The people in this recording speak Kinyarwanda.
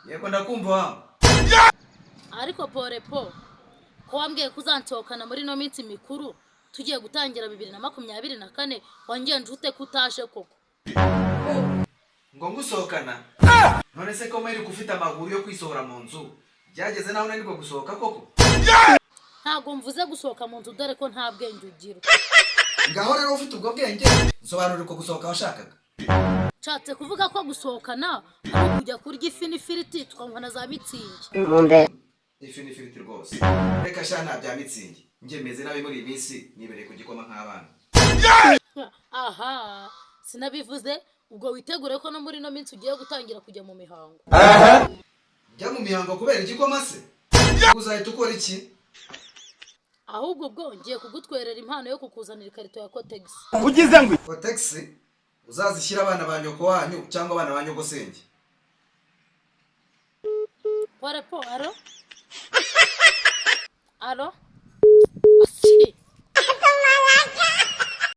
Yego ndakumva. Ariko porepo ko wambwiye kuzansohokana muri no minsi mikuru tugiye gutangira 2024 wangenje ute kutashe koko Ngo ngusohokana. None se ko mwiri gufita amaguru yo kwisohora mu nzu. Byageze naho nanirwa gusohoka koko. ntago mvuze gusohoka mu nzu dore ko nta bwenge ugira. Ngaho rero ufite ubwo bwenge sobanura uko gusohoka washakaga. Nshatse kuvuga ko gusohokana ari kujya kurya ifi n'ifiriti tukanywa na za mitsingi. Ifi n'ifiriti rwose. Reka shana bya mitsingi. Nje meze nabi muri iminsi nibereye kugikoma nk'abana. Aha sinabivuze ubwo witegure ko no muri no minsi ugiye gutangira kujya mu mihango. Jya mu mihango kubera igikoma se? Uzahita ukora iki? Ahubwo ubwo ngiye kugutwerera impano yo kukuzanira ikarito ya Kotex. Ugize ngo Kotex uzazishyira abana ba nyoko wanyu cyangwa abana ba nyogosenge. Porepo alo? Alo?